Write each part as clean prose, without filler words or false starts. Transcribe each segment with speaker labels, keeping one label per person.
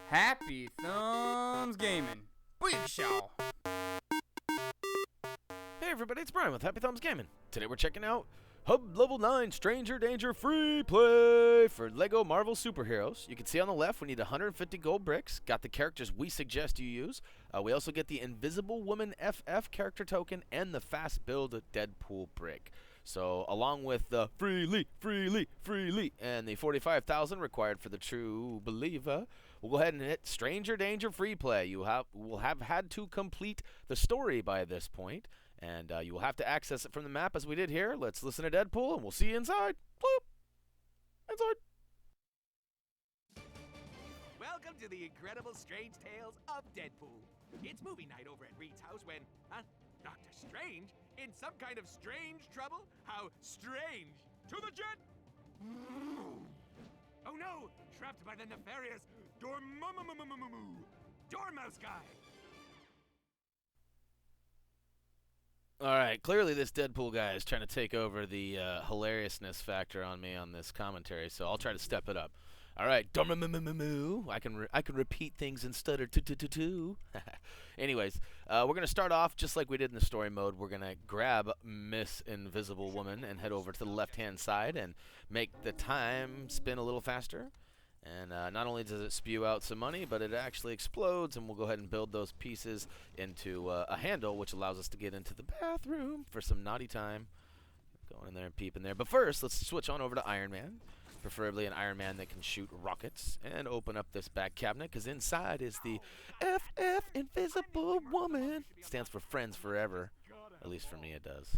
Speaker 1: Happy Thumbs Gaming. Booyakashaw.
Speaker 2: Hey everybody, it's Brian with Happy Thumbs Gaming. Today we're checking out Hub Level 9 Stranger Danger Free Play for LEGO Marvel Superheroes. You can see on the left we need 150 gold bricks. Got the characters we suggest you use. We also get the Invisible Woman FF character token and the fast build Deadpool brick. So along with the freely, and the 45,000 required for the true believer, we'll go ahead and hit Stranger Danger Free Play. You will have had to complete the story by this point. And you will have to access it from the map as we did here. Let's listen to Deadpool, and we'll see you inside. Bloop. Inside.
Speaker 3: Welcome to the incredible strange tales of Deadpool. It's movie night over at Reed's house when, Dr. Strange, in some kind of strange trouble? How strange! To the jet! Oh no! Trapped by the nefarious Dormouse guy!
Speaker 2: Alright, clearly this Deadpool guy is trying to take over the hilariousness factor on me on this commentary, so I'll try to step it up. Alright, I can repeat things and stutter too. Anyways, we're going to start off just like we did in the story mode. We're going to grab Miss Invisible Woman and head over to the left-hand side and make the time spin a little faster. And not only does it spew out some money, but it actually explodes, and we'll go ahead and build those pieces into a handle, which allows us to get into the bathroom for some naughty time. Going in there and peeping there. But first, let's switch on over to Iron Man, preferably an Iron Man that can shoot rockets, and open up this back cabinet, because inside is the FF Invisible Woman. It stands for Friends Forever. At least for me it does.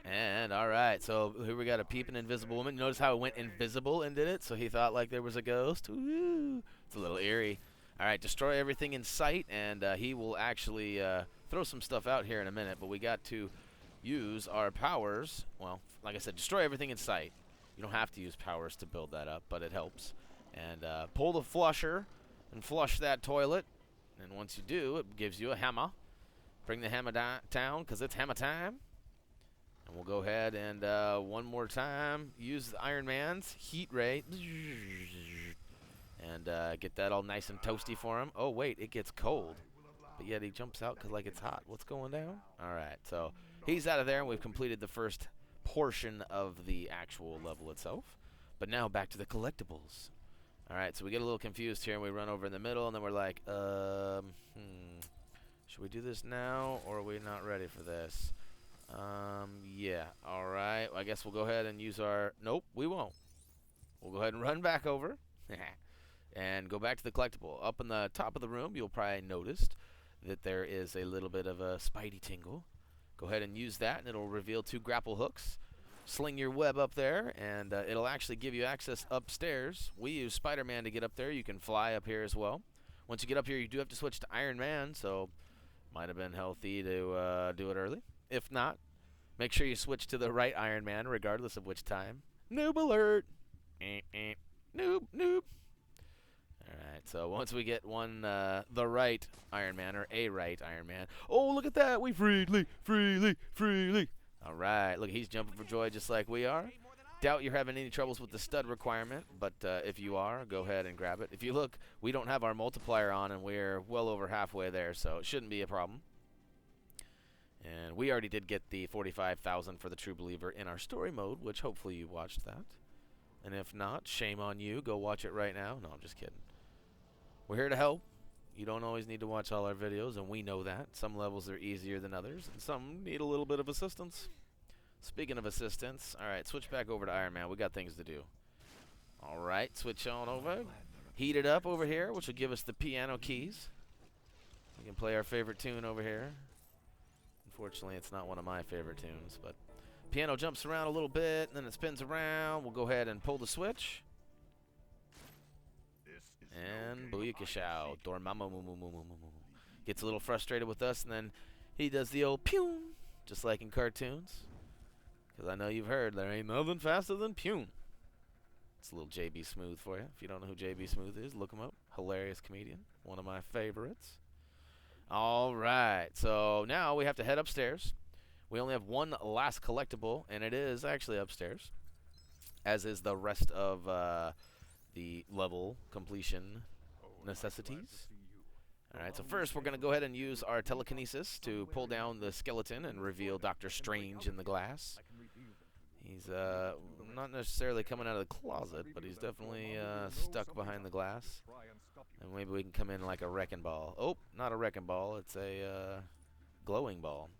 Speaker 2: And alright, so here we got a peeping Invisible Woman. Notice how it went invisible and did it, so he thought like there was a ghost. Ooh, it's a little eerie. Alright, destroy everything in sight, and he will actually throw some stuff out here in a minute, but we got to use our powers. Well, like I said, destroy everything in sight. You don't have to use powers to build that up, but it helps. And pull the flusher and flush that toilet, and once you do, it gives you a hammer. Bring the hammer down, because it's hammer time. And we'll go ahead and one more time use the Iron Man's heat ray and get that all nice and toasty for him. Oh wait, it gets cold, but yet he jumps out because like it's hot. What's going down? All right, so he's out of there, and we've completed the first portion of the actual level itself. But now back to the collectibles. All right, so we get a little confused here, and we run over in the middle, and then we're like, should we do this now, or are we not ready for this? Yeah, alright. I guess we'll go ahead and use our... Nope, we won't. We'll go ahead and run back over and go back to the collectible. Up in the top of the room, you'll probably noticed that there is a little bit of a spidey tingle. Go ahead and use that, and it'll reveal 2 grapple hooks. Sling your web up there, and it'll actually give you access upstairs. We use Spider-Man to get up there. You can fly up here as well. Once you get up here, you do have to switch to Iron Man, so might have been healthy to do it early. If not, make sure you switch to the right Iron Man, regardless of which time. Noob alert! Noob. Alright, so once we get the right Iron Man, or a right Iron Man. Oh, look at that! We freely! Alright, look, he's jumping for joy just like we are. Doubt you're having any troubles with the stud requirement, but if you are, go ahead and grab it. If you look, we don't have our multiplier on, and we're well over halfway there, so it shouldn't be a problem. And we already did get the 45,000 for the True Believer in our story mode, which hopefully you watched that. And if not, shame on you. Go watch it right now. No, I'm just kidding. We're here to help. You don't always need to watch all our videos, and we know that. Some levels are easier than others, and some need a little bit of assistance. Speaking of assistance, alright, switch back over to Iron Man. We got things to do. Alright, switch on over. Heat it up over here, which will give us the piano keys. We can play our favorite tune over here. Unfortunately, it's not one of my favorite tunes, but piano jumps around a little bit, and then it spins around. We'll go ahead and pull the switch. And booyakashow. Dormammu gets a little frustrated with us, and then he does the old pew, just like in cartoons. Because I know you've heard, there ain't nothing faster than pew. It's a little JB Smooth for you. If you don't know who JB Smooth is, look him up. Hilarious comedian. One of my favorites. All right, so now we have to head upstairs. We only have one last collectible, and it is actually upstairs, as is the rest of the level completion necessities. Alright, so first we're going to go ahead and use our telekinesis to pull down the skeleton and reveal Doctor Strange in the glass. He's not necessarily coming out of the closet, but he's definitely stuck behind the glass. And maybe we can come in like a wrecking ball. Oh, not a wrecking ball, it's a glowing ball.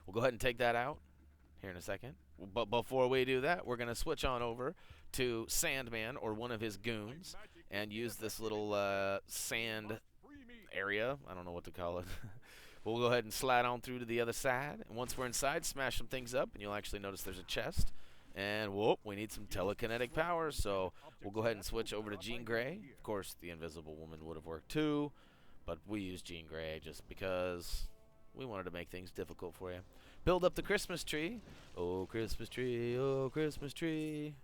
Speaker 2: We'll go ahead and take that out here in a second. But before we do that, we're going to switch on over to Sandman or one of his goons and use this little sand area. I don't know what to call it. We'll go ahead and slide on through to the other side. And once we're inside, smash some things up, and you'll actually notice there's a chest. And whoop, we need some telekinetic power, so we'll go ahead and switch over to Jean Grey. Of course, the Invisible Woman would have worked too, but we use Jean Grey just because we wanted to make things difficult for you. Build up the Christmas tree. Oh, Christmas tree, oh, Christmas tree.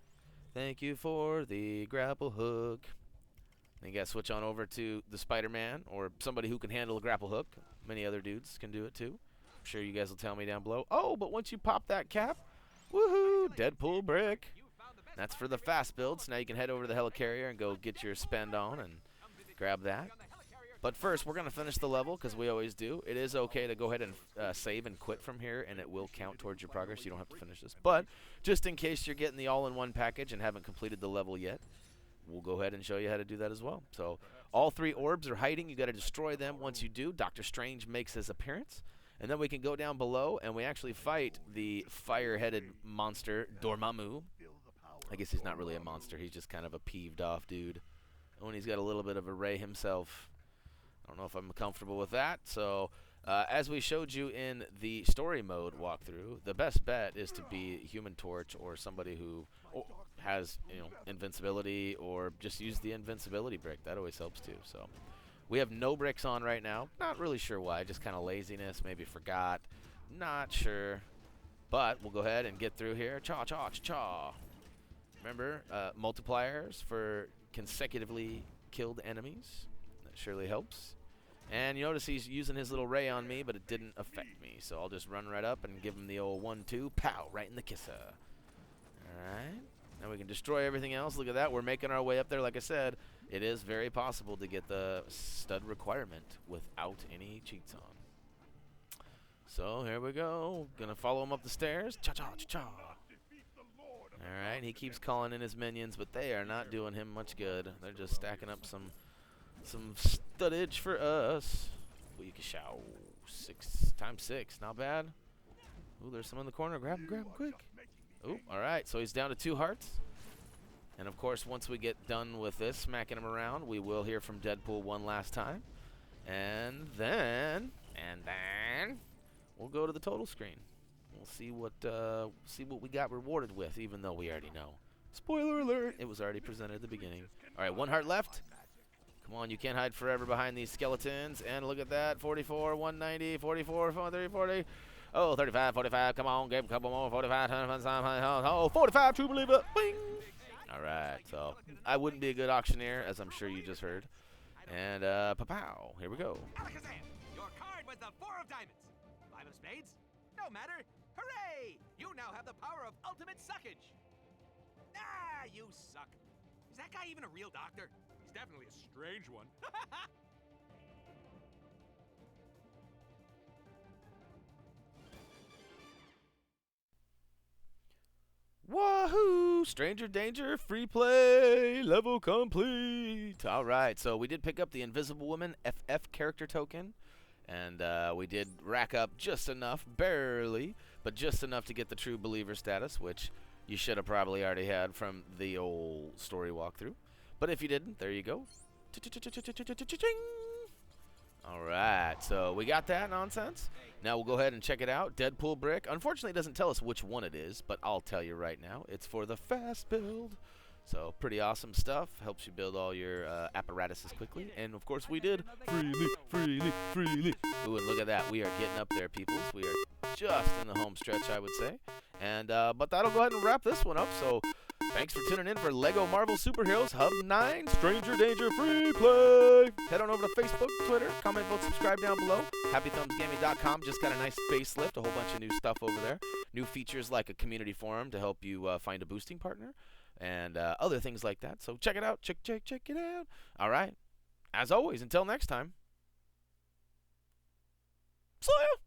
Speaker 2: Thank you for the grapple hook. And you got to switch on over to the Spider-Man or somebody who can handle a grapple hook. Many other dudes can do it too. I'm sure you guys will tell me down below. Oh, but once you pop that cap, woohoo, Deadpool Brick. That's for the fast builds. Now you can head over to the helicarrier and go get your spend on and grab that. But first, we're going to finish the level because we always do. It is okay to go ahead and save and quit from here, and it will count towards your progress. You don't have to finish this. But just in case you're getting the all-in-one package and haven't completed the level yet, we'll go ahead and show you how to do that as well. So all 3 orbs are hiding. You got to destroy them. Once you do, Doctor Strange makes his appearance. And then we can go down below, and we actually fight the fire-headed monster, Dormammu. I guess he's not really a monster. He's just kind of a peeved-off dude. Oh, and he's got a little bit of a ray himself. I don't know if I'm comfortable with that. So as we showed you in the story mode walkthrough, the best bet is to be Human Torch or somebody who has, you know, invincibility, or just use the invincibility brick. That always helps too. So we have no bricks on right now. Not really sure why. Just kind of laziness. Maybe forgot. Not sure. But we'll go ahead and get through here. Cha cha cha cha. Remember, multipliers for consecutively killed enemies. That surely helps. And you notice he's using his little ray on me, but it didn't affect me. So I'll just run right up and give him the old 1-2, pow, right in the kisser. Alright. Now we can destroy everything else. Look at that. We're making our way up there. Like I said, it is very possible to get the stud requirement without any cheats on. So here we go. Gonna follow him up the stairs. Cha-cha-cha-cha. Alright, he keeps calling in his minions, but they are not doing him much good. They're just stacking up some studdage for us. Weekashow. 6 times 6. Not bad. Ooh, there's some in the corner. Grab him quick. Ooh, alright, so he's down to 2 hearts. And of course, once we get done with this, smacking him around, we will hear from Deadpool one last time. And then we'll go to the total screen. We'll see what we got rewarded with, even though we already know. Spoiler alert, it was already presented at the beginning. Alright, 1 heart left. Come on, you can't hide forever behind these skeletons. And look at that, 44, 190, 44, 40, 40. Oh, 35, 45, come on, give a couple more, 45, oh, 45, true believer, bing! Alright, so I wouldn't be a good auctioneer, as I'm sure you just heard. And, pa-pow, here we go.
Speaker 3: Alakazam, your card was the 4 of diamonds. 5 of spades? No matter. Hooray! You now have the power of ultimate suckage. Ah, you suck. Is that guy even a real doctor? He's definitely a strange one.
Speaker 2: Wahoo! Stranger danger, free play, level complete. Alright, so we did pick up the Invisible Woman FF character token. And we did rack up just enough, barely, but just enough to get the true believer status, which you should have probably already had from the old story walkthrough. But if you didn't, there you go. Alright, so we got that nonsense. Now we'll go ahead and check it out. Deadpool Brick. Unfortunately, it doesn't tell us which one it is, but I'll tell you right now. It's for the fast build. So pretty awesome stuff. Helps you build all your apparatuses quickly. And of course we did freely. Ooh, and look at that. We are getting up there, peoples. We are just in the home stretch, I would say. And but that'll go ahead and wrap this one up. So thanks for tuning in for Lego Marvel Superheroes Hub 9 Stranger Danger Free Play. Head on over to Facebook, Twitter, comment, vote, subscribe down below. HappyThumbsGaming.com just got a nice facelift, a whole bunch of new stuff over there. New features like a community forum to help you find a boosting partner. And other things like that. So check it out. Check it out. All right. as always, until next time, see ya!